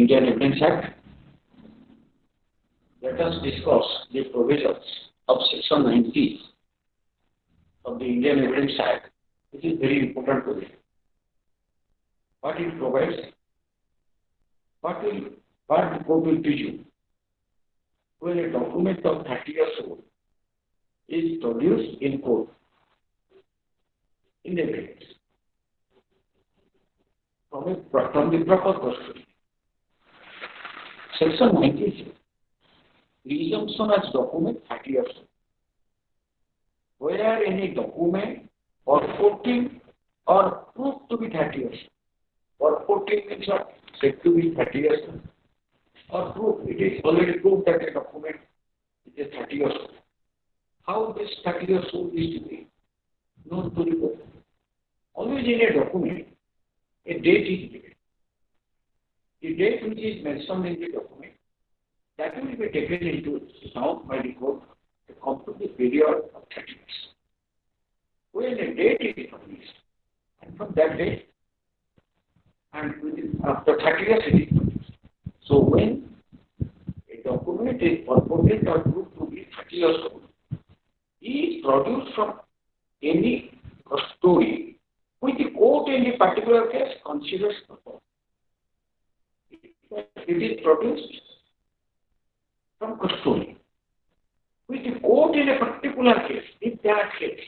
Indian Evidence Act. Let us discuss the provisions of Section 90 of the Indian Evidence Act, which is very important to me. What it provides, what the court will teach you when a document of 30 years old is produced in court in evidence from the proper custody. Section 96, presumption as document 30 years old. Where any document or 14 or proved to be 30 years old, or 14 means said to be 30 years old, or proof, it is already proved that a document is 30 years old. How this 30 years old is to be known to the court? Always in a document, a date is given. The date which is mentioned in the document, that will be taken into account by the court to complete the period of 30 years. When a date is published, and from that date, and after 30 years it is produced. So when a document is purported or proved to be 30 years old, it is produced from any custody which the court in the particular case considers proper. It is produced from custody which the court in a particular case, if that case,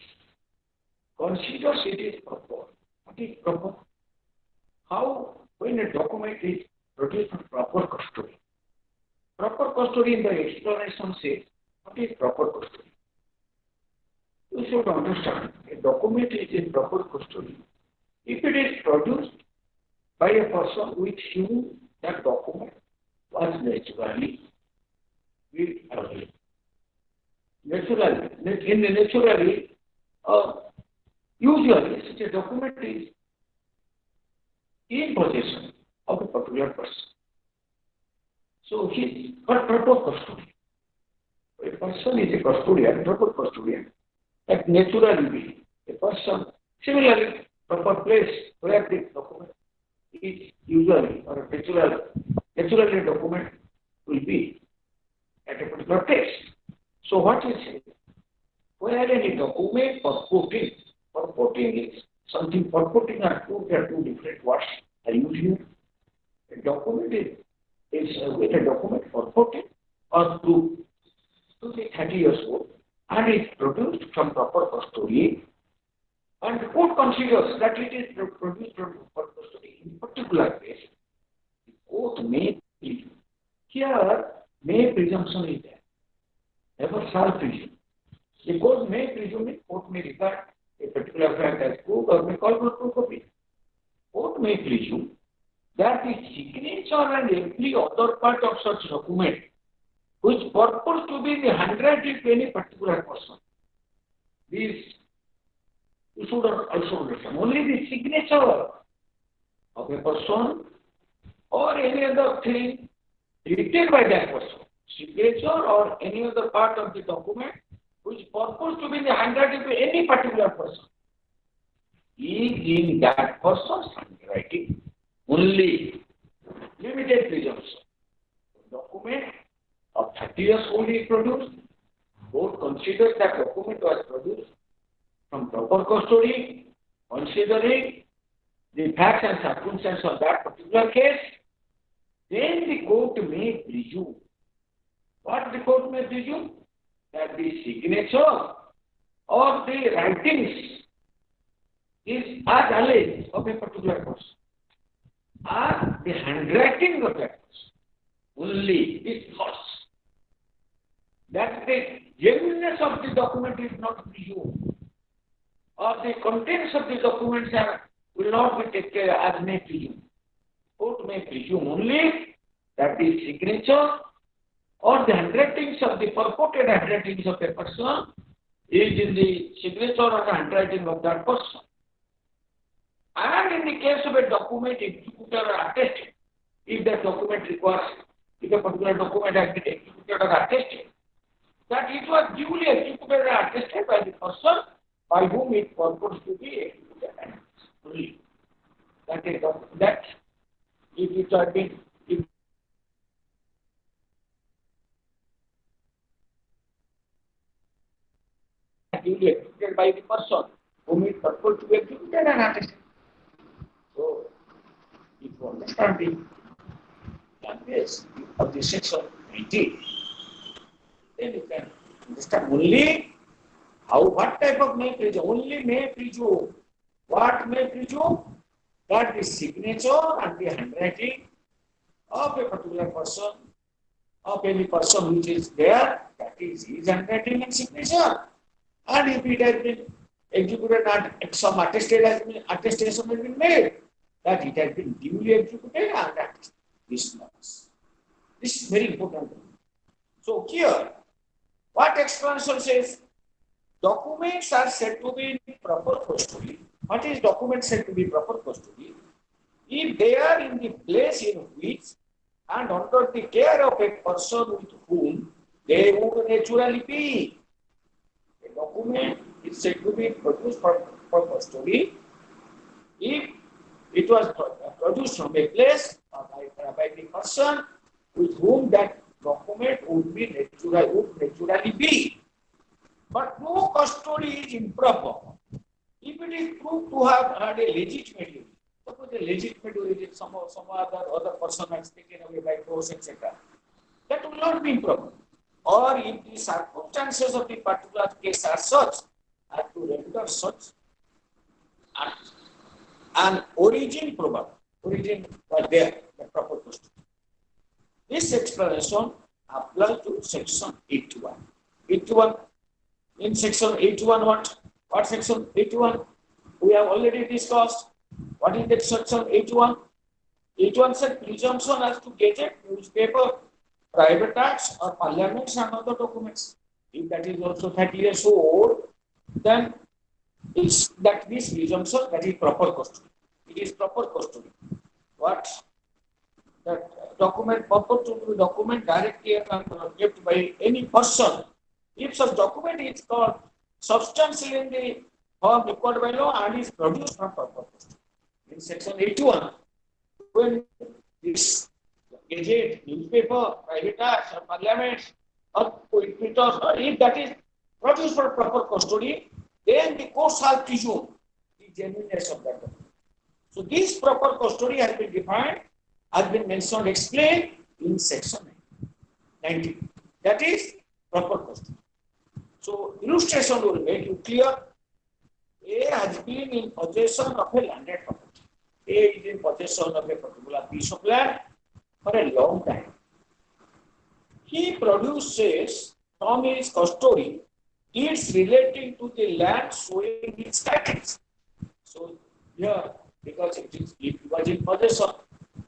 considers it is proper. What is proper? How, when a document is produced from proper custody? Proper custody in the explanation says, what is proper custody? You should understand, a document is in proper custody if it is produced by a person with whom that document was naturally available. Usually such a document is in possession of a particular person. So he is proper custody. A person is a custodian, proper custodian, that naturally be a person. Similarly, proper place where the document is usually or naturally a document will be at a particular place. So what is it? Where any document purporting is something purporting are two different words are used here. A document is with a document purporting or to be 30 years old and is produced from proper custody, and the court considers that it is produced from proper custody in particular case. The court may presume. Here, may presumption is there. Never shall presume. The court may presume it, court may regard a particular fact as proved or may call for proof of it. Court may presume that the signature and every other part of such document which purports to be the handwriting of any particular person. This you should also understand. Only the signature of a person or any other thing written by that person, signature or any other part of the document which purports to be the handwriting of any particular person, is in that person's handwriting only. Limited presumption. Document of 30 years old is produced. Court considers that document was produced from proper custody, considering the facts and circumstances of that particular case. Then the court may presume. What the court may presume? That the signature or the writings is as alleged of a particular person, are the handwriting of that person. Only is false. That the genuineness of the document is not presumed, or the contents of the documents will not be taken as may presume. Court may presume only that the signature or the handwritings of the purported handwritings of a person is in the signature or the handwriting of that person. And in the case of a document executed or attested, if that document requires, if a particular document has been executed or attested, that it was duly executed or attested by the person by whom it purports to be executed and only. That is that if it had been by the person whom is purport to be executed and attested. So, if you understand the language of the section 19, then you can understand only how, what type of may presume. Only may presume. What may presume? That the signature and the handwriting of a particular person, of any person which is there, that is his handwriting and signature. And if it has been executed and some attestation has been made, that it has been duly executed and attested. This is very important. So here, what explanation says? Documents are said to be in proper custody. What is document said to be proper custody? If they are in the place in which and under the care of a person with whom they would naturally be. A document is said to be produced for custody if it was produced from a place by the person with whom that document would naturally be. But no custody is improper if it is proved to have had a legitimate origin. Suppose a legitimate origin, some other person has taken away by force, etc. That will not be improper. Or if the circumstances of the particular case are such as to render such an origin probable, origin was there, the proper custody. This explanation applies to section 81. 81. In section 81, what section 81? We have already discussed. What is that section 81? 81 said presumption as to gazette, newspaper, private acts or parliaments and other documents. If that is also 30 years old, then it's that this presumption that is proper custody. It is proper custody. What? That document purport to be document directly kept by any person. If such document is called substantially in the form required by law and is produced from proper custody. In section 81, when this gazette, newspaper, private acts, or parliament, or if that is produced for proper custody, then the court shall presume the genuineness of that document. So this proper custody has been defined, has been mentioned, explained in section 19. That is proper custody. So illustration will make you clear. A has been in possession of a landed property. A is in possession of a particular piece of land for a long time. He produces from his custody deeds relating to the land showing its titles. So here, because it was in possession,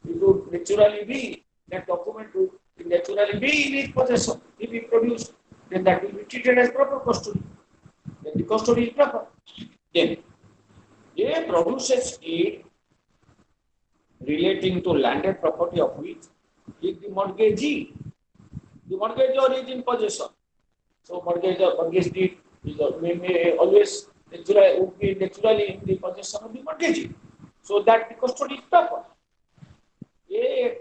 it would naturally be, that document would naturally be in his possession. If he produced, then that will be treated as proper custody. Then the custody is proper. Then A produces deed relating to landed property of which is the mortgagee. The mortgagor is in possession. So mortgage deed is always would be naturally in the possession of the mortgagee. So that the custody is proper. A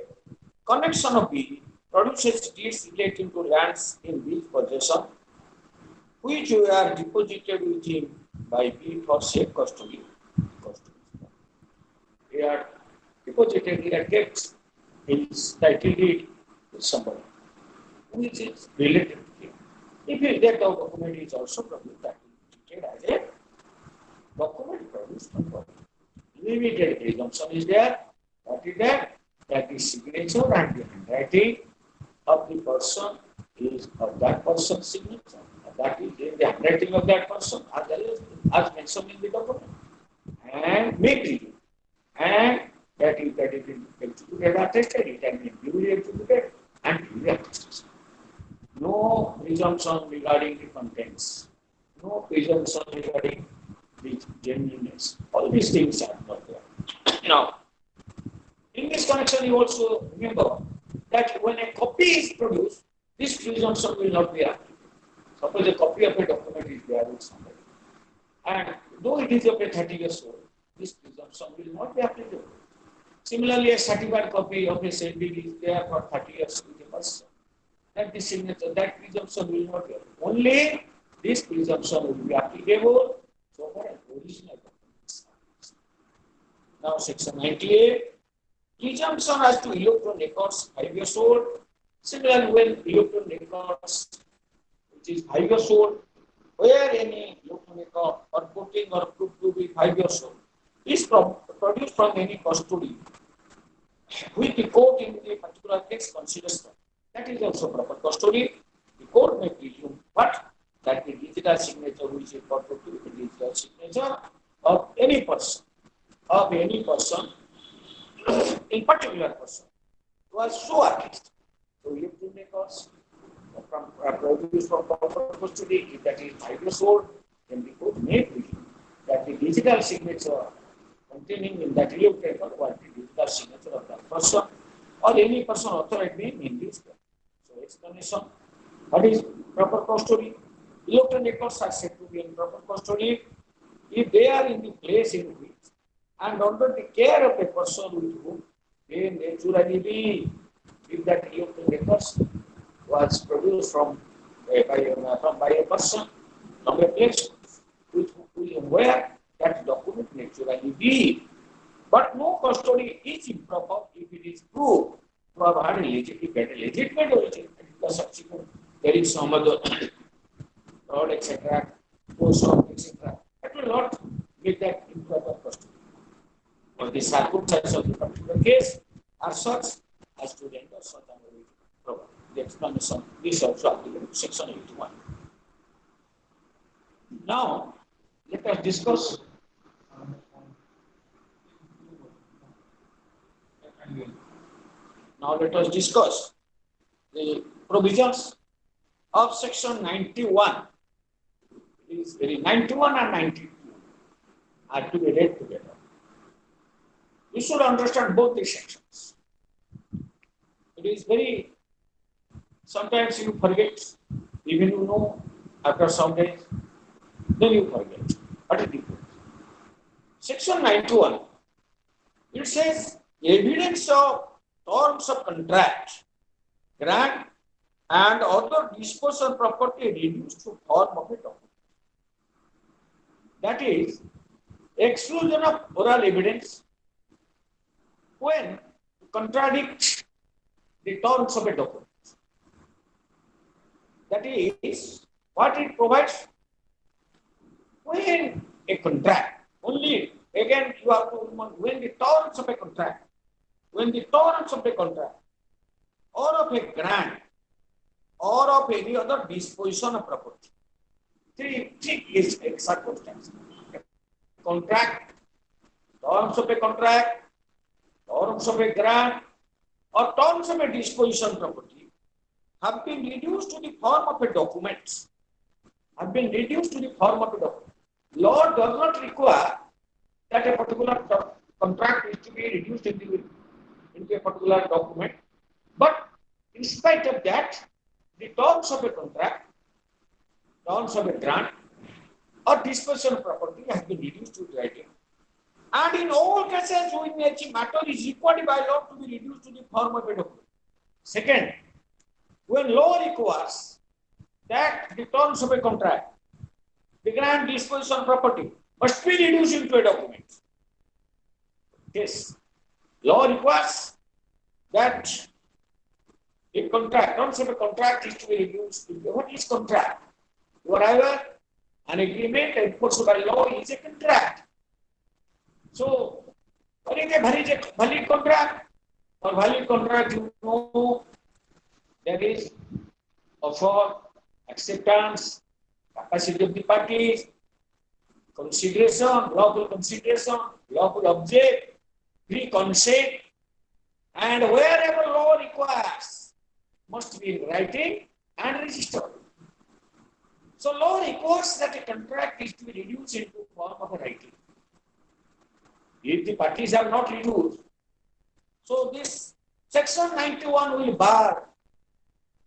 connection of B produces deeds relating to lands in B's possession, which were deposited with him by B for safe custody. They are deposited, they are kept his title deed with somebody, which is related to him. If that document is also produced, that will be treated as a document produced from property. Limited presumption is there. What is that? That the signature and the handwriting of the person is of that person's signature. That is in the handwriting of that person, as mentioned in the document. And make it. And that is executed, attested, it has been duly executed and duly attested. No presumption regarding the contents. No presumption regarding the genuineness. All these things are not there. Now, in this connection, you also remember that when a copy is produced, this presumption will not be applicable. Suppose a copy of a document is there with somebody, and though it is of a 30 years old, this presumption will not be applicable. Similarly, a certified copy of a sale deed is there for 30 years with a person. That the signature, that presumption will not be applicable. Only this presumption will be applicable So far as original documents. Now section 98. Presumption as to electron records 5 years old. Similarly, when electron records which is 5 years old, where any electron record or putting or proved to be 5 years old is produced from any custody, which the court in a particular case considers that is also proper custody. The court may presume what that the digital signature which is purported to be the digital signature of any person, in particular person was so artist. So you have to make us from produced from corporate custody, if that is 5 years old, then the court may presume that the digital signature containing in that real paper was the digital signature of that person or any person authorized name in this paper. So explanation. What is proper custody? Electronic records are said to be in proper custody if they are in the place in which and under the care of a person with whom they naturally be. If that electronic records was produced from by a person from a place with where that document naturally be. But no custody is improper if it is proved to have had a legitimate origin. The subsequent there is some other fraud, etc., post etc. That will not make that improper custody. Or the circumstances of the particular case are such as to render such an origin proper. The explanation is also applicable to section 81. Now, let us discuss. Now let us discuss the provisions of section 91. It is very 91 and 92 are to be read together. You should understand both these sections. It is very, sometimes you forget, even you know after some days, then you forget. What is the difference? Section 91, it says evidence of terms of contract, grant, and other disposal property reduced to form of a document. That is, exclusion of oral evidence when contradict the terms of a document. That is, what it provides when a contract, only again you have to remember when the terms of a contract, or of a grant, or of any other disposition of property. Three is circumstances. Contract, terms of a contract, terms of a grant, or terms of a disposition property have been reduced to the form of a document. Law does not require that a particular contract is to be reduced into a particular document, but in spite of that, the terms of a contract, terms of a grant, or disposition of property has been reduced to writing. And in all cases, when a matter is required by law to be reduced to the form of a document. Second, when law requires that the terms of a contract, the grant, disposition of property must be reduced into a document. Yes, law requires that the contract, terms of a contract is to be reduced. What is contract? Whatever an agreement enforced by law is a contract. So, what is a valid contract? For valid contract, you know, there is offer, acceptance, capacity of the parties, consideration, lawful object, pre-consent, and wherever law requires, must be in writing and registered. So law requires that a contract is to be reduced into form of a writing. If the parties are not reduced, so this section 91 will bar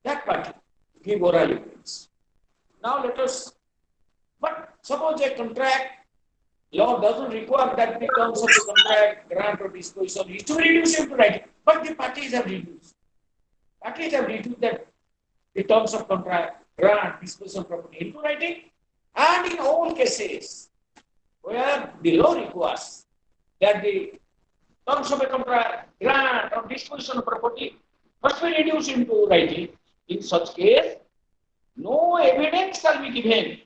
that party to give oral evidence. Now let us, but suppose a contract, law doesn't require that the terms of the contract, grant or disposition is to be reduced into writing, but the parties have reduced. Parties have reduced that the terms of contract, grant, disposition of property into writing, and in all cases, where the law requires that the terms of a contract, grant, or disposition of property must be reduced into writing. In such case, no evidence shall be given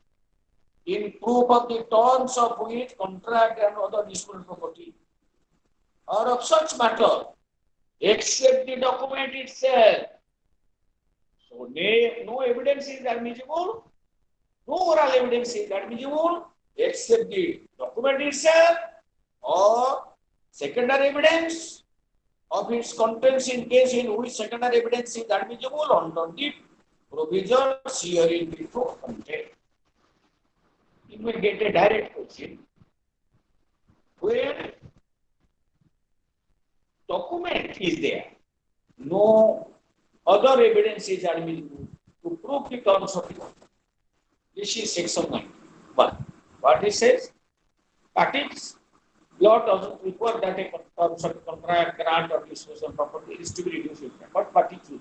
in proof of the terms of which contract and other disposal property or of such matter, except the document itself. So, no evidence is admissible, no oral evidence is admissible, except the document itself or secondary evidence of its contents in case in which secondary evidence is admissible under the provisions herein before contained. You may get a direct question where document is there, no other evidence is admissible to prove the terms of the contract. This is section 91. What it says? Parties law doesn't require that a terms of contract, grant, or disposal property is to be reduced with them. But party choose.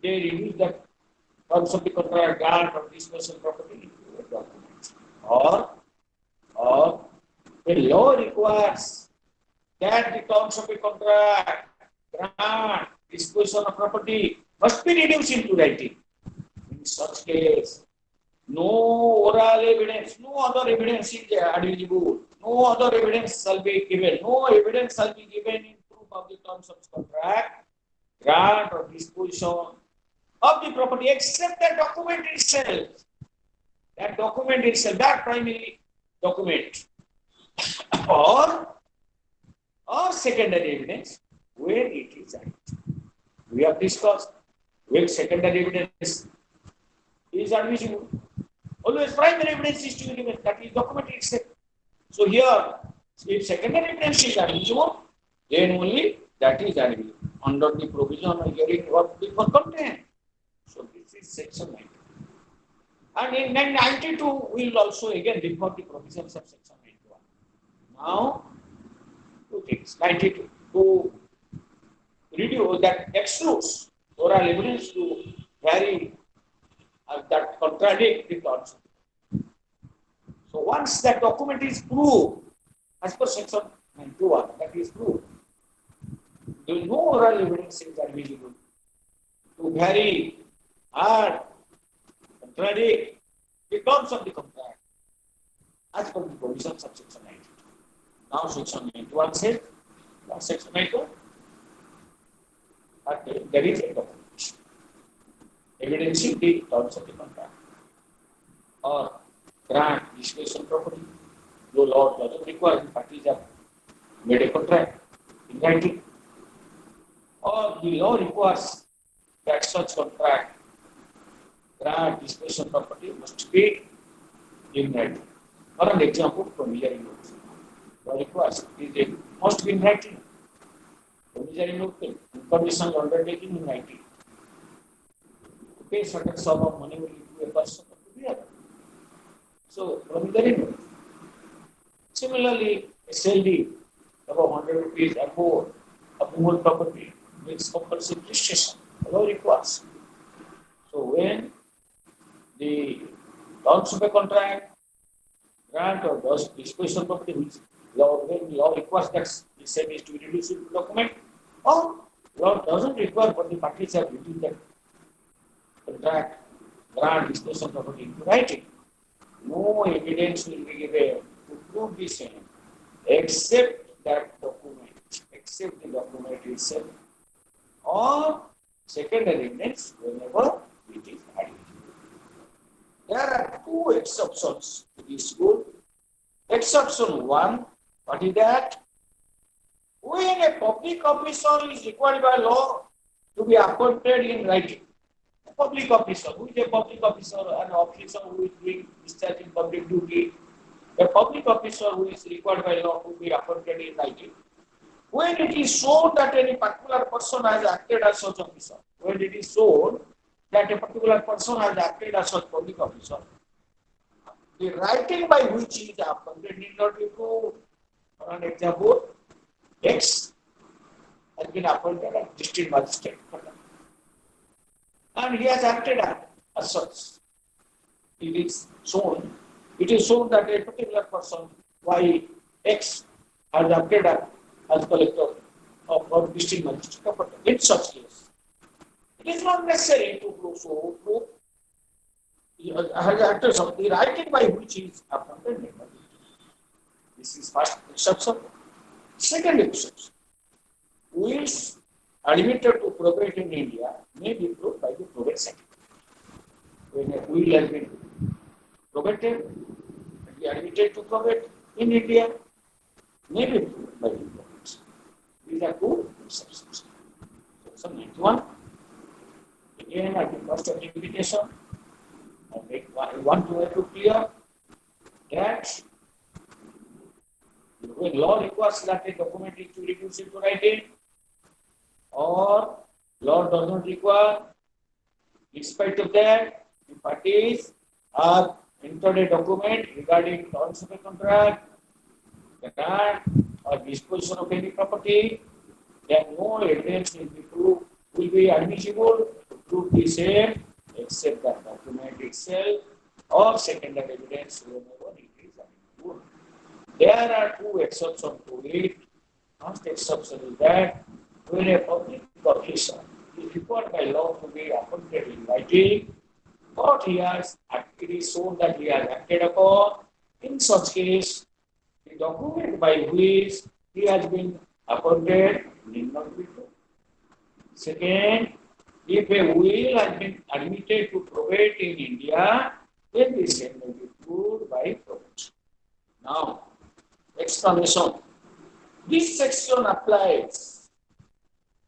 They reduce the terms of the contract, grant, or disposal property into a document. Or the law requires that the terms of a contract, grant, disposal of property must be reduced into writing. In such case, no oral evidence, no other evidence is admissible. No other evidence shall be given. No evidence shall be given in proof of the terms of contract, grant, or disposition of the property except the document itself. That document itself, that primary document, or secondary evidence where it is admissible. We have discussed where secondary evidence is admissible. Always primary evidence is to be given, that is document itself. So here, if secondary evidence is admissible, then only that is admissible under the provision of hearing what before contained. So this is section 92. And in 92, we will also again refer the provisions of section 91. Now, two things. 92 to reduce that excludes oral evidence to vary that contradict the terms. So once that document is proved, as per section 91, that is proved, there is no oral evidence is admissible to vary or contradict the terms of the contract as per the provisions of section 92. Now section 91 says, section 92, there is a document evidencing the terms of the contract or grant, disposition property. No law doesn't require the parties have made a contract in writing, or the law requires that such contract, grant, disposition property must be in writing. For an example, promissory notes. Law requires it must be in writing. Promissory note, conditions undertaking in writing. To pay certain sum of money will to a person or to the other. So, promissory note. Similarly, a sale deed above 100 rupees above a movable property makes compulsory registration. Law requires. So, when the terms of a contract, grant, or disposition property, which when law requires that the same is to be reduced into document, or law doesn't require, but the parties have written that contract, grant, disposition property into writing. No evidence will be given to prove the same, except that document, except the document itself, or secondary evidence whenever it is admissible. There are two exceptions to this rule. Exception 1, what is that? When a public officer is required by law to be appointed in writing, a public officer, who is a public officer, an officer who is doing discharging public duty, a public officer who is required by law to be appointed in writing, when it is shown that any particular person has acted as such officer, when it is shown that a particular person has acted as such public officer, the writing by which he is appointed need not be proved. For an example, X has been appointed as district magistrate, and he has acted as such. It is shown that a particular person Y X has acted as collector of district magistrate of Patna. In such case, it is not necessary to prove has acted of the writing by which he is appointed. This is first exception. Second exception, wills admitted to probate in India may be proved by the probate certificate. When a will has been probated, and be admitted to probate in India, may be proved by the probate. These are two exceptions. Section 91. Again, at the cost of invitation, I want to make it clear that when law requires that a document is to reduce into writing, or law does not require, in spite of that, the parties have entered a document regarding terms of a contract, the grant or disposition of any property, then no evidence will be admissible to prove the same except that document itself or secondary evidence whenever it is admissible. There are two exceptions to it. First exception is that when a public officer is required by law to be appointed in writing, but he has actually shown that he has acted upon, in such case, the document by which he has been appointed need not be true. Second, if a will has been admitted to probate in India, then the same may be proved by probate. Now, explanation. This section applies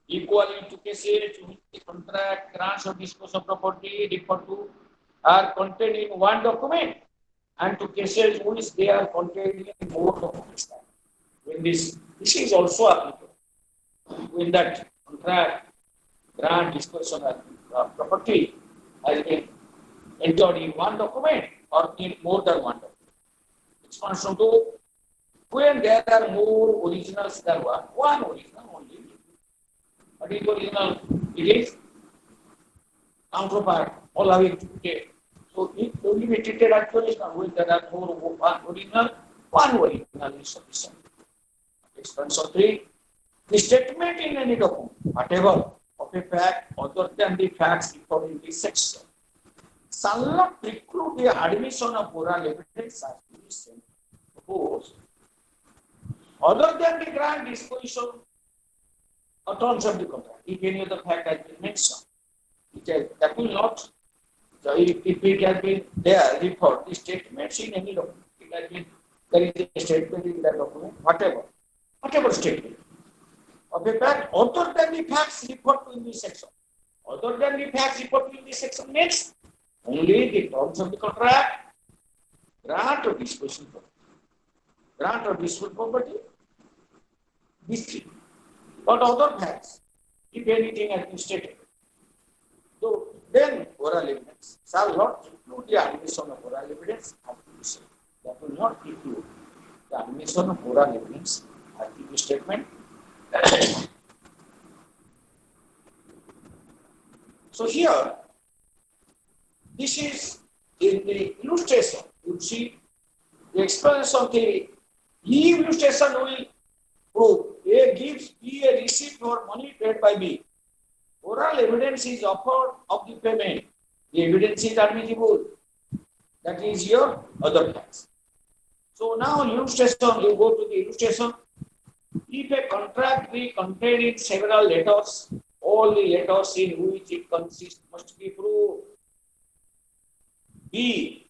equally to cases in which the contract, grants or disposal of property referred to are contained in one document, and to cases in which they are contained in more documents. When this is also applicable. When that contract, grant, disposal of property has been entered in one document or in more than one document. Expansion 2. When there are more originals than one original only. What is original? It is counterpart, all having to be taken. So it only be treated as original. When there are more one original is sufficient. Expansion 3. The statement in any document, whatever, of a fact other than the facts referred in this section, shall not preclude the admission of oral evidence as to the same. Suppose, other than the grant, disposition or terms of the contract, if any other fact has been mentioned, that will not, if it has been there, referred, the statements in any document, it has been, there is a statement in that document, whatever statement, of a fact other than the facts referred to in this section. Other than the facts referred to in this section means only the terms of the contract, grant or disposition property. Grant or disposal property, these three. But other facts, if anything has been stated, so then oral evidence shall not include the admission of oral evidence as to the same. That will not include the admission of oral evidence as to the statement. So here, this is in the illustration. You see the explanation of the illustration will prove A gives B a receipt for money paid by B. Oral evidence is offered of the payment. The evidence is admissible. That is your other facts. So now illustration, you go to the illustration. If a contract be contained in several letters, all the letters in which it consists must be proved. B.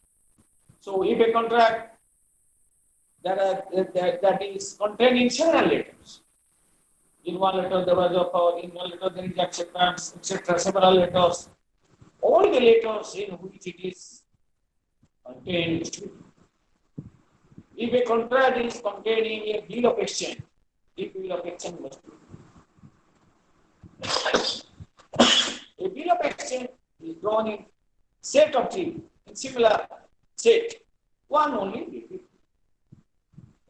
So if a contract that is contained in several letters, in one letter there was offer, in one letter there is acceptance, etc. Several letters, all the letters in which it is contained. If a contract is containing a bill of exchange, the bill of exchange must be. A bill of exchange is drawn in set of three, in similar set, one only.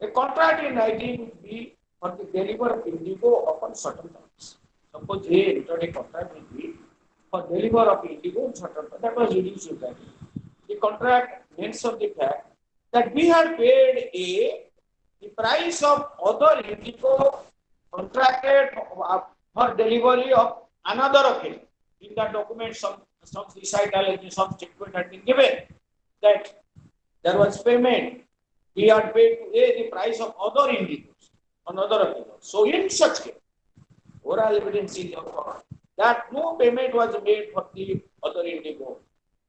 A contract in writing would be for the deliver of indigo upon certain terms. Suppose A entered a contract with B for deliver of indigo on certain terms. That was reduced in writing. The contract mentions the fact that we had paid A price of other indigo contracted for delivery of another occasion. In the document, some recital, some statement had been given that there was payment. He had paid to A the price of other indigos on other occasion. So in such case, oral evidence is offered that no payment was made for the other indigo.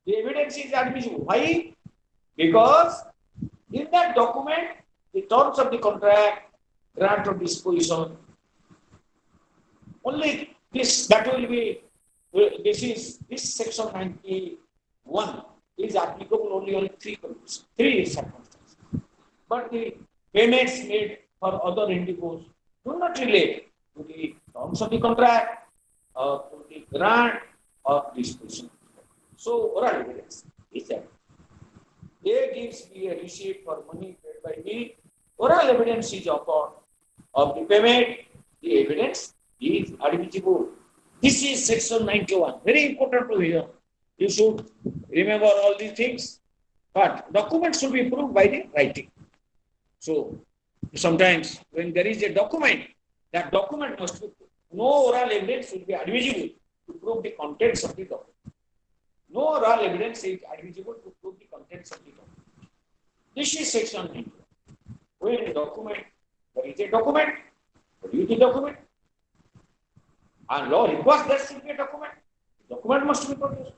The evidence is admissible. Why? Because in that document, the terms of the contract, grant of disposition, only this, that will be, this section 91 is applicable only on three conditions, three circumstances. But the payments made for other indigos do not relate to the terms of the contract or to the grant of disposition. So, oral evidence is that A gives me a receipt for money paid by me. Oral evidence is offered of the payment. The evidence is admissible. This is section 91. Very important provision. You should remember all these things. But documents should be proved by the writing. So, sometimes when there is a document, that document must be proved. No oral evidence will be admissible to prove the contents of the document. No oral evidence is admissible to prove the contents of the document. This is section 91. When a document, there is a document, produce the document. And law requires there should be a document. The document must be produced.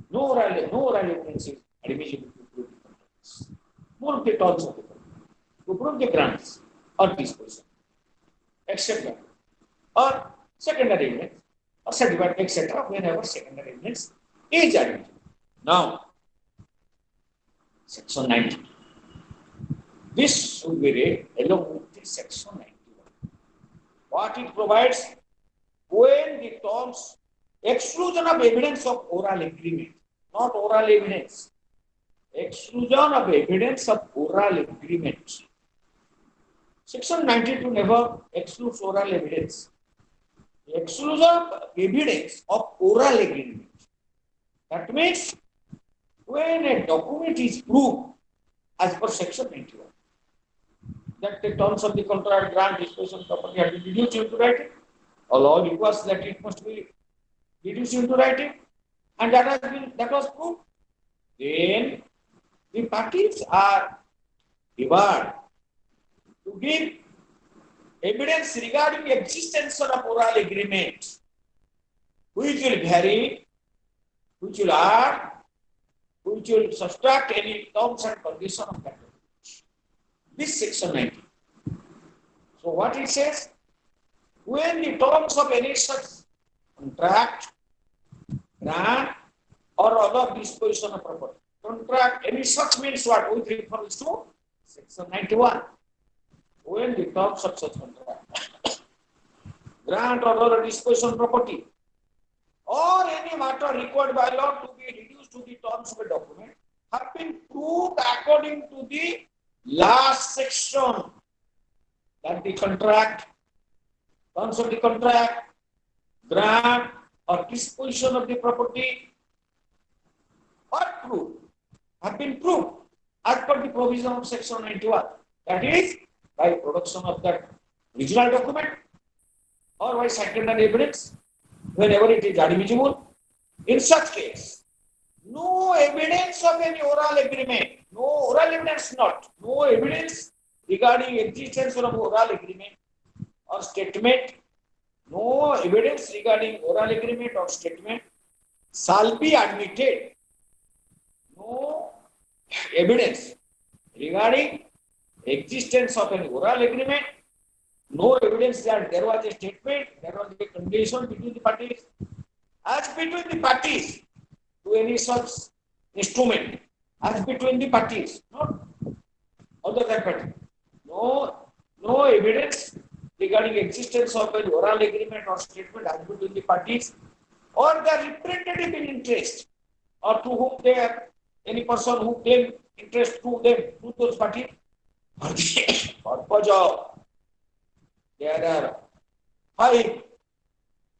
No oral evidence is admissible to prove the contents. Prove the terms of the document. To prove the grants or disposition, etc. Or secondary evidence, or certificate, etc. Whenever secondary evidence is admissible. Now, section 90. This should be read along with the section 91. What it provides? When the terms, exclusion of evidence of oral agreement, not oral evidence, exclusion of evidence of oral agreement. Section 92 never excludes oral evidence. The exclusion of evidence of oral agreement. That means when a document is proved as per section 91, that the terms of the contract, grant, disposition, property have been reduced into writing. A law requires that it must be reduced into writing, and that was proved. Then the parties are debarred to give evidence regarding the existence of oral agreement, which will vary, which will add, which will subtract any terms and conditions of that. This section 90. So what it says? When the terms of any such contract, grant, or other disposition of property. Contract, any such means what? Which refers to section 91. When the terms of such contract, grant, or other disposition of property, or any matter required by law to be reduced to the terms of a document, have been proved according to the last section, that the contract, terms of the contract, grant, or disposition of the property are proved, have been proved as per the provision of section 91. That is, by production of that original document or by secondary evidence, whenever it is admissible. In such case, no evidence of any oral agreement, no oral evidence not, no evidence regarding existence of oral agreement or statement, no evidence regarding oral agreement or statement shall be admitted. No evidence regarding existence of an oral agreement, no evidence that there was a statement, there was a condition between the parties, as between the parties to any such instrument, as between the parties, not other than party. No evidence regarding existence of an oral agreement or statement as between the parties or the representative in interest, or to whom they are, any person who claim interest to them, to those parties, for the purpose of there are 5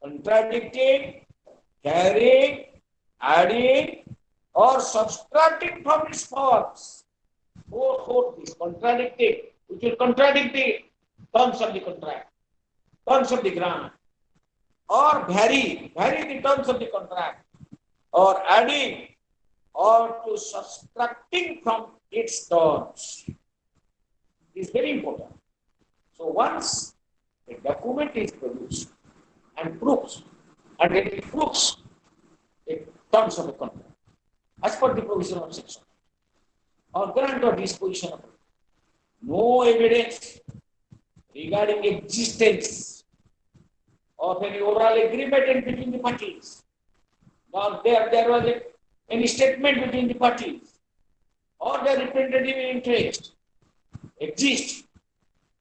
contradicting, carrying, adding, or subtracting from its forms. 4 is contradicting, which will contradict the terms of the contract, terms of the grant, or vary the terms of the contract, or adding or to subtracting from its terms is very important. So once a document is produced and proves, and it proves the terms of the contract as per the provision of section, or grant or disposition of it, no evidence regarding existence of any oral agreement between the parties, or there was any statement between the parties, or their representative interest exist,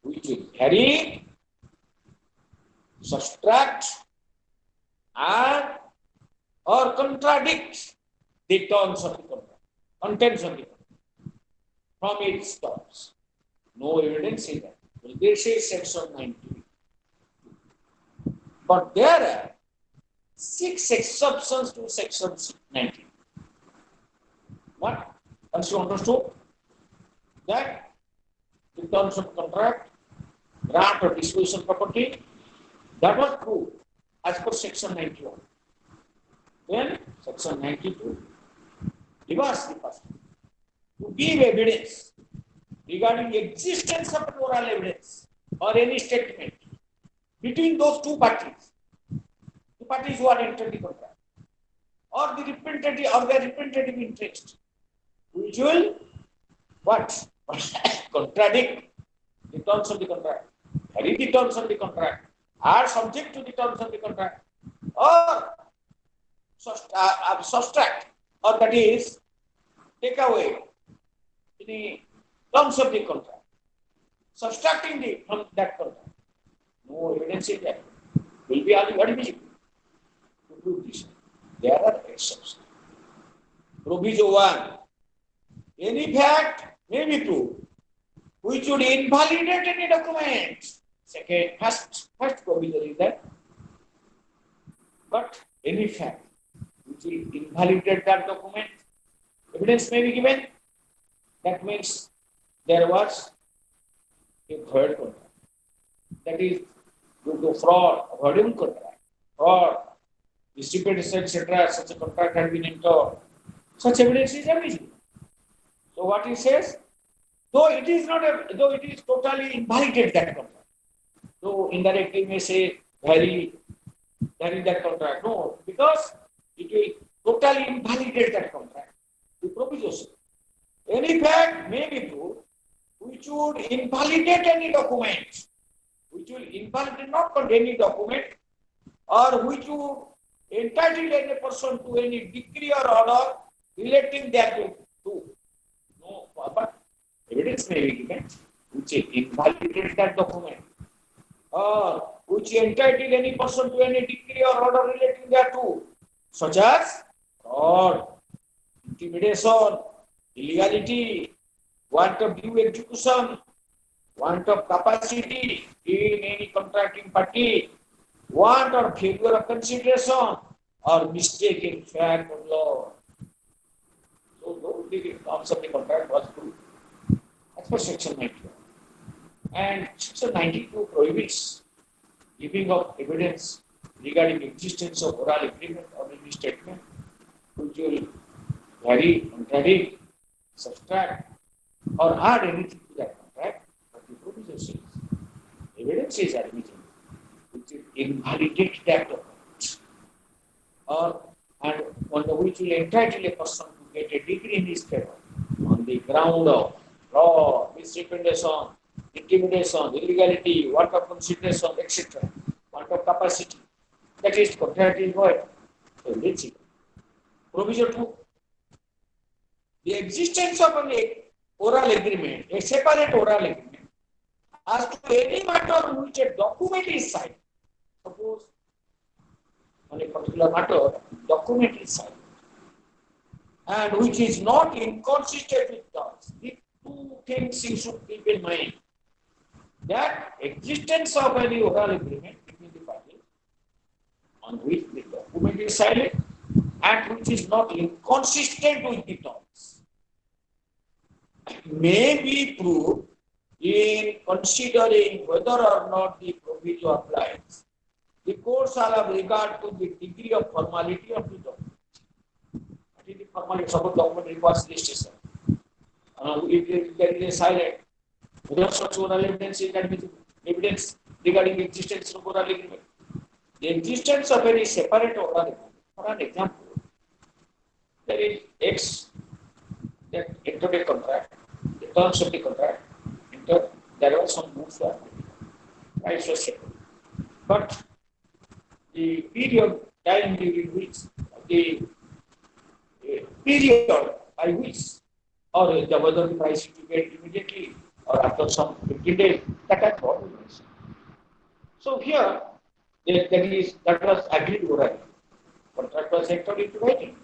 which will vary, subtract, add, or contradict the terms of the contract, contents of the contract from its terms. No evidence in that. Well, this is section 19. But there are 6 exceptions to section 19. What? Once you understood that in terms of contract, grant or disposition property, that was proved as per section 91. Then section 92 reverse the first to give evidence regarding the existence of oral evidence or any statement between those two parties, the parties who are entered the contract, or the representative or their representative interest, which will what? Contradict the terms of the contract, vary the terms of the contract, are subject to the terms of the contract, or subtract, or that is take away the terms of the contract, subtracting from that contract. No evidence in that. Will be admissible to prove this. There are exceptions. Proviso 1. Any fact may be proved which would invalidate any document. Second, first proviso is that. But any fact which will invalidate that document, evidence may be given. That means there was a void contract. That is due to fraud, avoiding contract, fraud, dissipation, etc. Such a contract had been entered. Such evidence is admissible. So what he says, though it is totally invalidated that contract. Though indirectly may say vary that contract. No, because it will totally invalidate that contract. The proviso. Any fact may be proved which would invalidate any document, which will invalidate not any document, or which would entitle any person to any decree or order relating thereto. No, but evidence may be given which invalidates that document, or which entitle any person to any decree or order relating thereto, such as fraud, intimidation, illegality, want of due execution, want of capacity in any contracting party, want or failure of consideration, or mistake in fact or law. So those the terms of the contract was proved. That's for section 91. And section 92 prohibits giving of evidence regarding existence of oral agreement or any statement which will vary, contradict, subtract, or add anything to that contract. But the provision says evidence is admitted which will invalidate that document, or and on the which will entitle a person to get a degree in his favor on the ground of fraud, misrepresentation, intimidation, illegality, want of consideration, etc., want of capacity. That is contract is void. So let's see. Provision 2. The existence of an oral agreement, a separate oral agreement, as to any matter on which a document is signed. Suppose on a particular matter, document is signed, and which is not inconsistent with terms. The two things you should keep in mind. That existence of any oral agreement between the parties on which the document is signed and which is not inconsistent with the terms may be proved in considering whether or not the proviso applies, the court shall have regard to the degree of formality of the document. What is the formality? Suppose document requires registration. If there is a silent, without such oral evidence is admissible. Evidence regarding the existence of oral agreement. The existence of any separate oral agreement. For an example, there is X that entered a contract, the terms of the contract, there was some moves were price was set. But the period time during which the period by which or whether the price is to get immediately or after some 15 days, that has not been mentioned. So here, that was agreed orally. Contract was entered into writing.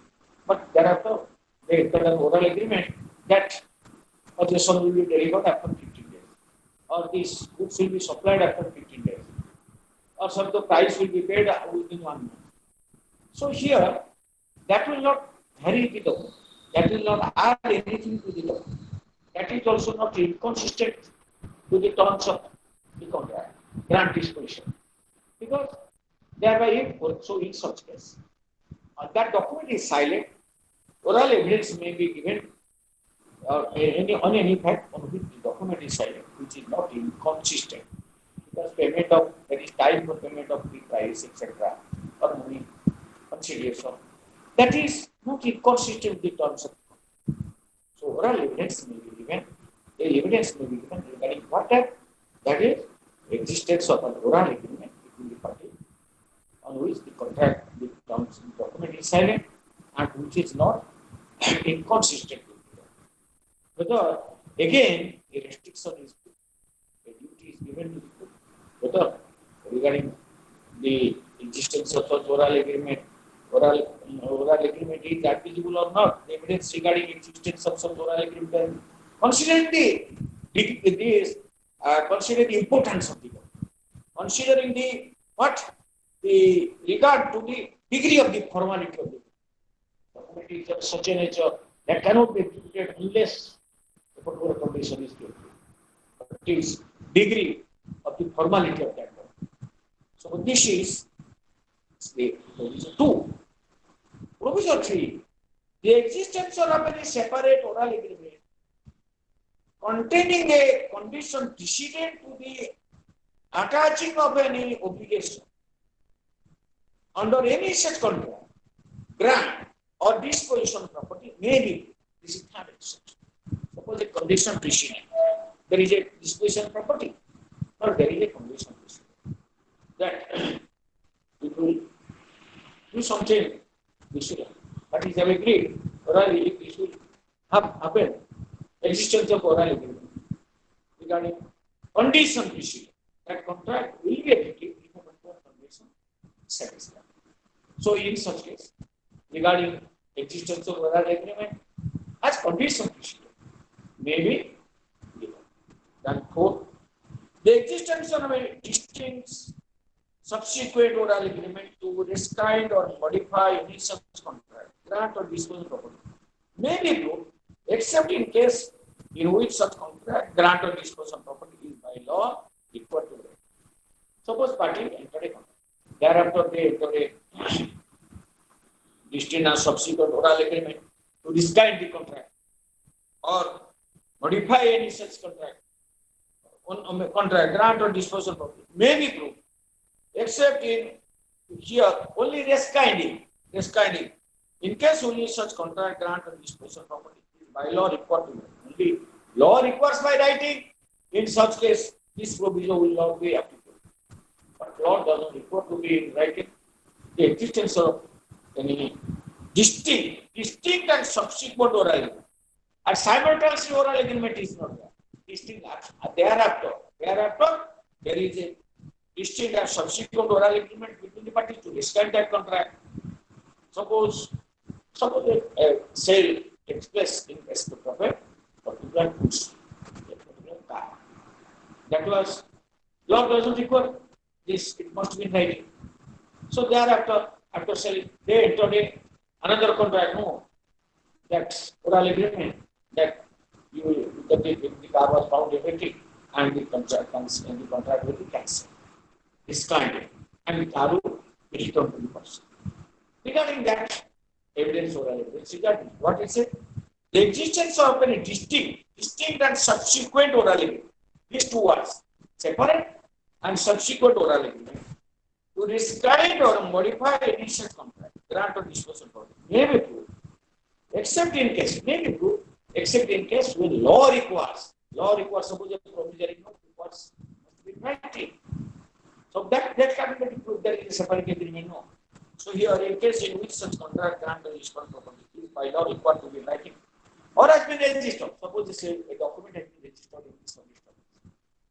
But thereafter, they entered an oral agreement that possession will be delivered after 15 days. Or these goods will be supplied after 15 days. Or some the price will be paid within 1 month. So here, that will not vary the document. That will not add anything to the document. That is also not inconsistent to the terms of the contract, grant disposition. Because thereby, so in such case, that document is silent, oral evidence may be given on any fact on which the document is silent, which is not inconsistent. Because payment of, there is time for payment of the price, etc., or money consideration, that is not inconsistent with the terms of the contract. So oral evidence may be given, evidence may be given regarding what that is existence of an oral agreement between the parties on which the contract, the terms, the document is silent and which is not inconsistent with the document. Whether again a restriction is put, a duty is given to the court, whether regarding the existence of such oral agreement is admissible or not, the evidence regarding existence of such oral agreement, considering considering the importance of the document, considering the regard to the degree of the formality of the document is of such a nature that cannot be executed unless the particular condition is given. But it is degree of the formality of that document. So this is the provision 2. Provision 3. The existence of any separate oral agreement containing a condition precedent to the attaching of any obligation under any such contract, grant or disposition of property may be. This is third exception. Suppose a condition precedent. There is a disposition of property, or there is a condition precedent that it will do something. But is have agreed orally this will happen. Existence of oral agreement regarding condition precedent. That contract will be effective if a particular condition is satisfied. So in such case, regarding existence of oral agreement as condition precedent may be given. Then 4, the existence of a distinct subsequent oral agreement to rescind or modify any such contract, grant or dispose of property may be proved except in case in which such contract, grant or dispose of property is by law equal to right. Suppose party entered a contract. Thereafter they entered a distinct and subsequent oral agreement to rescind the contract or modify any such contract, grant or dispose of property may be proved except in here only rescinding. In case only such contract, grant or disposal of property is by law required to be. Only law requires by writing. In such case, this provision will not be applicable. But law doesn't require to be in writing. The existence of any distinct and subsequent oral agreement. And simultaneous oral agreement is not there. Distinct thereafter there is a distinct and subsequent oral agreement between the parties to rescind that contract. Suppose a sale takes place in respect of a particular goods, a particular car. That was, law doesn't require this, it must be in writing. So thereafter, after selling, they entered another contract, that oral agreement that the car was found defective and the contract will be cancelled, discarded, and Taru will return to the person. Regarding that, evidence oral evidence, regarding what is it? The existence of a distinct and subsequent oral agreement. These two words, separate and subsequent oral agreement, to rescind or modify initial contract, grant or disposal for may be proved, except in case, may be proved, except in case when law requires. Law requires, suppose a promissory note requires must be writing. So that can be proved there is a separate agreement, no. So here, in case in which such contract grant or disposal property is by law required to be writing, or has been registered. Suppose this a document has been registered in this register.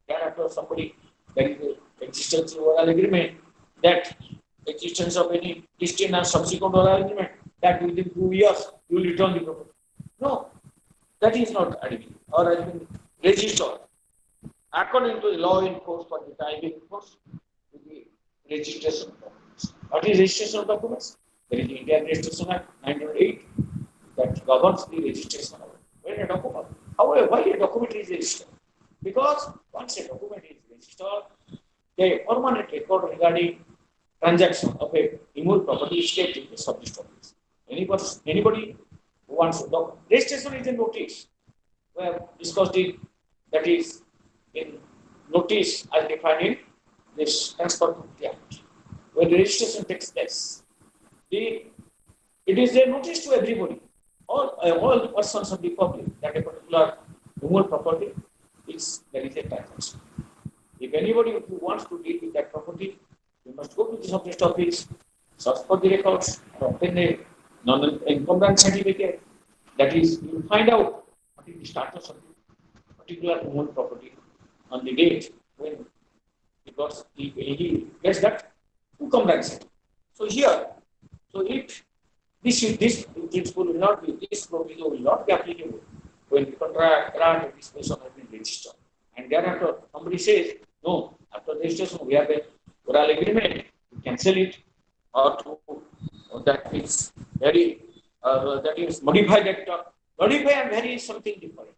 Thereafter, somebody there is a existence of oral agreement, that existence of any distinct and subsequent oral agreement, that within 2 years you will return the property. No, that is not agreement, or has been registered according to the law in force for the time in force to the registration of documents. What is registration of documents? There is the Indian Registration Act 1908 that governs the registration of when a document. However, why a document is registered? Because once a document is registered, a permanent record regarding transaction of a immovable property is kept in the sub-register office. Anybody who wants to document, registration is a notice. We have discussed it, that is in notice as defined in this Transport Property Act. When the registration takes place, it is a notice to everybody, all the persons of the public, that a particular immovable property is there is a transaction. If anybody who wants to deal with that property, you must go to the sub-register office, search for the records, and obtain a non-encumbrance certificate. That is, you will find out what is the status of the particular immovable property on the date when he gets that encumbrance certificate. So here, so if this principle will not be, this proviso will not be applicable when the contract grant or disposal has been registered. And thereafter, somebody says, no, after registration, we have a oral agreement to cancel it or to that is very that is modify that modify and vary is something different.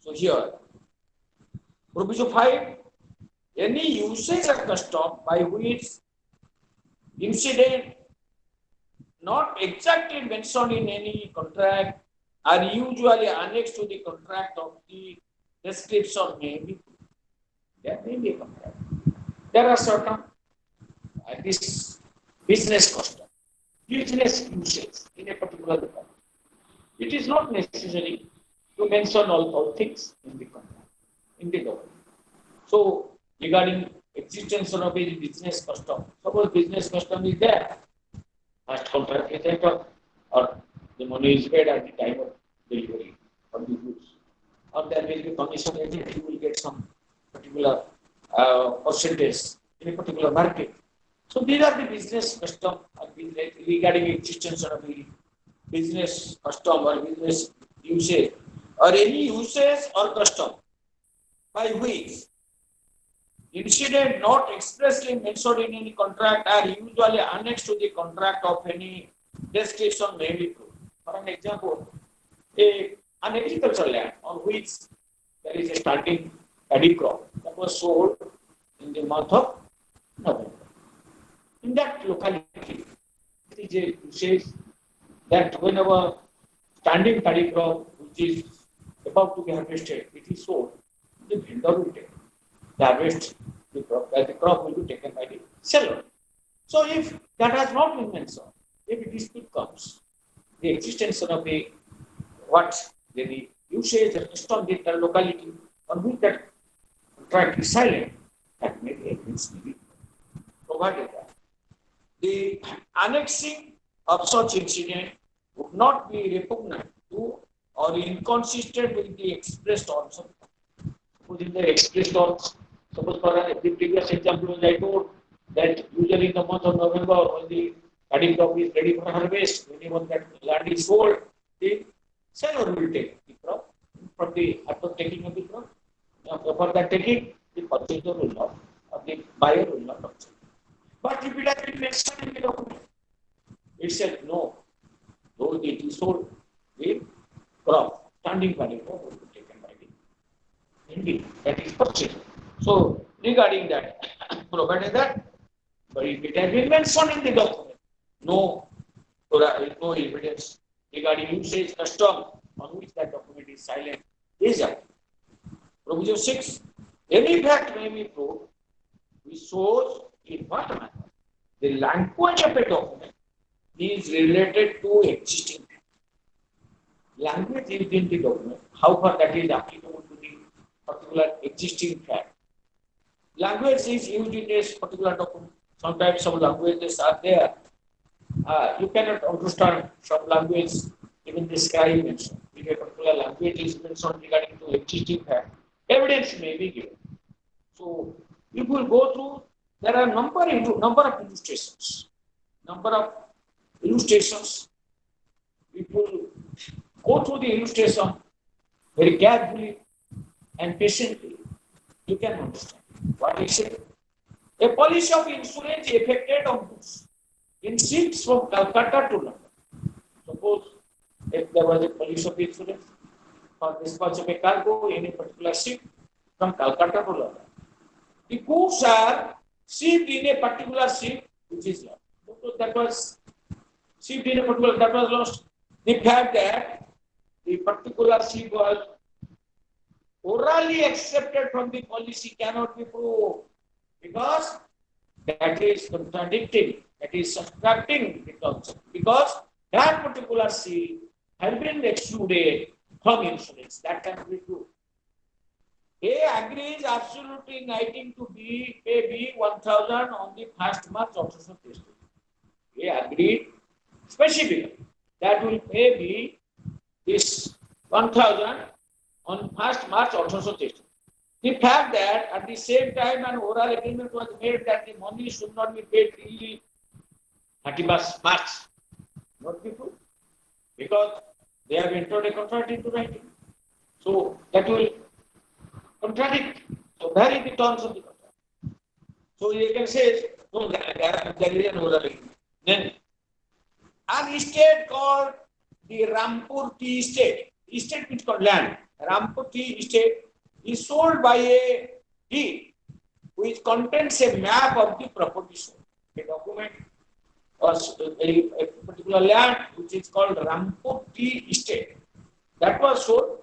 So here, provision 5, any usage or custom by which incident not exactly mentioned in any contract are usually annexed to the contract of the description may be. There may be a contract. There are certain this business custom, business usage in a particular document. It is not necessary to mention all things in the contract, in the document. So regarding existence of a business custom, suppose business custom is there, first contract is entered, or the money is paid at the time of delivery of the goods, or there will be commission agent, you will get some particular percentage in a particular market. So these are the business custom regarding existence of the business custom or business usage or any usage or custom by which incident not expressly mentioned in any contract are usually annexed to the contract of any description may be proved. For an example, an agricultural land on which there is a starting paddy crop that was sold in the month of November. In that locality, it is a usage that whenever standing paddy crop which is about to be harvested, it is sold, the vendor will take the harvest, the crop will be taken by the seller. So if that has not been mentioned, if a dispute comes, the existence of a the usage or custom in the locality on which that contract is silent, that may be against the provided that the annexing of such incident would not be repugnant to or inconsistent with the expressed terms. Suppose in the expressed terms, suppose for the previous example I told that usually in the month of November when the paddy crop is ready for harvest, whenever that land is sold, the seller will take the crop from the after taking of the crop. For that taking, the purchaser will not, or the buyer will not purchase. But if it has been mentioned in the document, it said no, though it is sold, the crop, standing paddy crop will be taken by the B, that is purchase. So regarding that, provided that, but if it has been mentioned in the document, no, no evidence regarding usage custom on which that document is silent is up. Provision 6. Any fact may be proved which shows in what manner the language of a document is related to existing fact. Language used in the document, how far that is applicable to the particular existing fact. Language is used in a particular document. Sometimes some languages are there. You cannot understand some language, even the scribe mentioned. If a particular language is mentioned regarding to existing fact, evidence may be given. So if we go through, there are number of illustrations. Number of illustrations. If we go through the illustration very carefully and patiently, you can understand what is it. A policy of insurance effected on goods in ships from Calcutta to London. Suppose if there was a policy of insurance for dispatch of a cargo in a particular ship from Calcutta to London. The goods are shipped in a particular ship which is lost. That was shipped in a particular, that was lost. The fact that the particular ship was orally accepted from the policy cannot be proved because that is contradicting, that is subtracting the concept because that particular ship has been excluded from insurance. That can be proved. A agrees absolutely writing to B, pay B 1,000 on the 1st March 1863. A agreed specifically that will pay B this 1,000 on 1st March 1863. The fact that at the same time an oral agreement was made that the money should not be paid till the 31st March, not before, because they have entered a contract into writing. So that will contradict. So vary the terms of the contract. So you can say, no, there is an oral agreement. Then an estate called the Rampur Tea Estate, estate which called land, Rampur Tea Estate is sold by a deed which contains a map of the property sold. A document or a particular land which is called Rampur Tea Estate. That was sold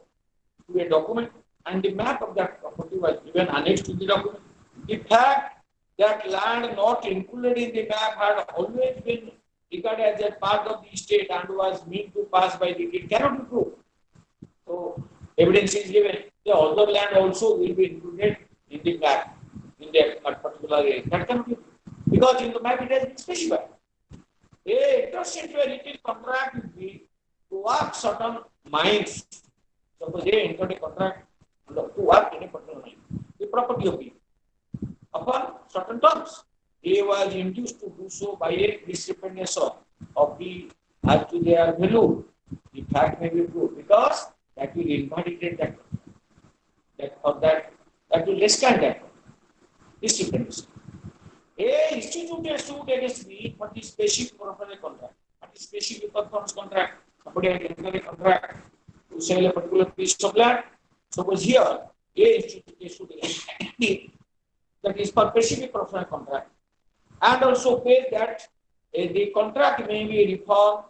to a document and the map of that property was given annexed to the document. The fact that land not included in the map had always been regarded as a part of the estate and was meant to pass by the deed cannot be proved. So evidence is given. The other land also will be included in the map in that particular area. That cannot be proved because in the map it has been specified. A interest into a written contract will be to work certain mines. Suppose they entered a contract to work in a particular mine, the property of B, upon certain terms. A was induced to do so by a discrimination of B as to their value. The fact may be proved because that will invalidate that that will discount that discrimination. A institute a suit against B for the specific purpose of contract. What is specific purpose contract? Somebody has entered a contract to sell a particular piece of land. Suppose here A institute a suit against B that is for specific purpose of contract, and also pays that the contract may be reformed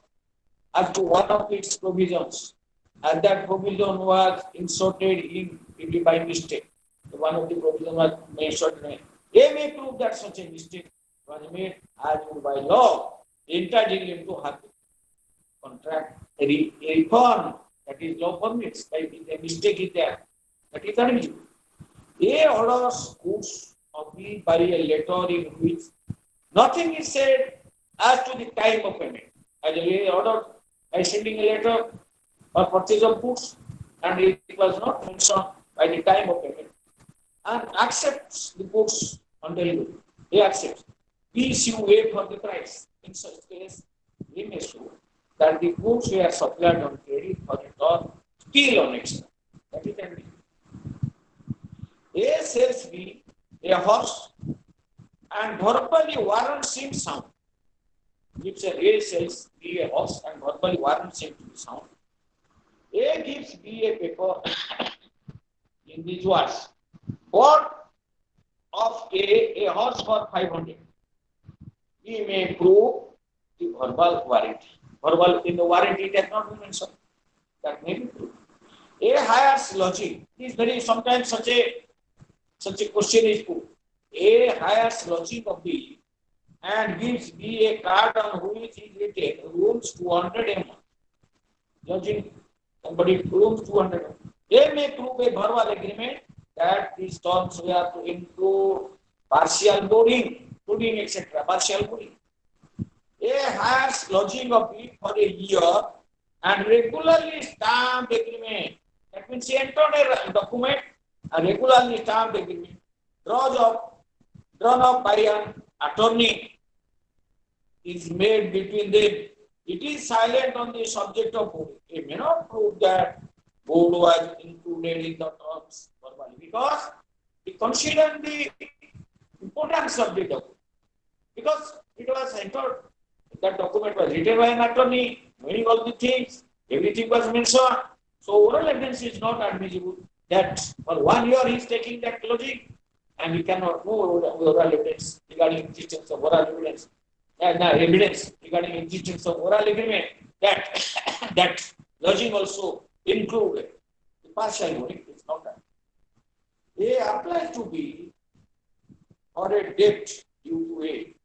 as to one of its provisions, and that provision was inserted in it by mistake. So one of the provisions was mentioned. They may prove that such a mistake was made as by law, entering into her contract a reform that is law permits by the mistake is there. That is unreasonable. A orders goods of B by a letter in which nothing is said as to the time of payment. As a order by sending a letter for purchase of goods, and it was not mentioned by the time of payment, and accepts the goods on delivery. He accepts. B issue wait for the price. In such case, we may show that the goods were supplied on credit for return still on extra. That is the A sells B a horse and verbally warrants him sound. Gives A sells B a horse and verbally warrants him to be sound. A gives B a paper in these words. Bought of a horse for 500. We may prove the verbal warranty. Verbal in the warranty it has not been mentioned. That may be proved. A hires lodging. This very sometimes such a question is put. A hires lodging of B and gives B a card on which is written rooms 200 a month. Lodging somebody rooms 200 a month. They may prove a verbal agreement that these terms were to include partial boarding, fooding, etc. Partial boarding. A hires lodging of B for a year and regularly stamped agreement. That means he entered a document, a regularly stamped agreement, drawn up by an attorney is made between them. It is silent on the subject of board. It may not prove that board was included in the terms verbally because it considered the importance of the document. Because it was entered, that document was written by an attorney, knowing all the things, everything was mentioned. So oral evidence is not admissible. That for 1 year he is taking that lodging and he cannot know oral evidence regarding existence of oral evidence. Evidence regarding existence of oral agreement that that lodging also included. The partial boarding is not that. A applies to B or a debt due to A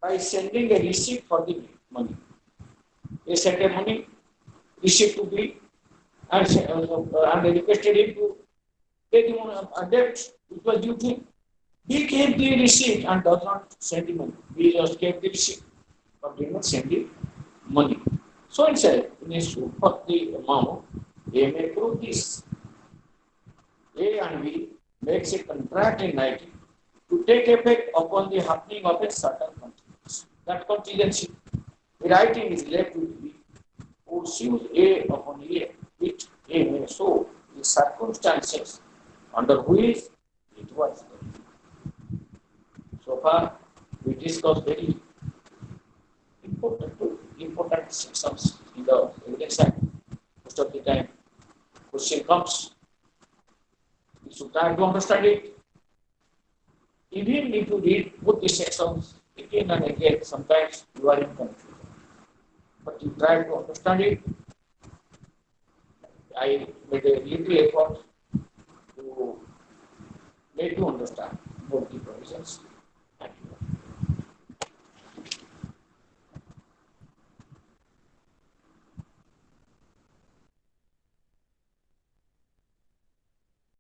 by sending a receipt for the money. A sent a money receipt to B and requested him to pay the debt which was due to him. He gave the receipt and does not send the money. He just gave the receipt, but did not send the money. So instead, in a suit for the amount, they may prove this. A and B makes a contract in writing to take effect upon the happening of a certain contingency. That contingency, the writing is left with B, who sues A upon A, which A may show the circumstances under which it was done. So far, we discussed very important sections in the evidence act. Most of the time, question comes. We should try to understand it. Even if you read both the sections again and again, sometimes you are in confusion. But you try to understand it. I made a little effort to make you understand both the provisions.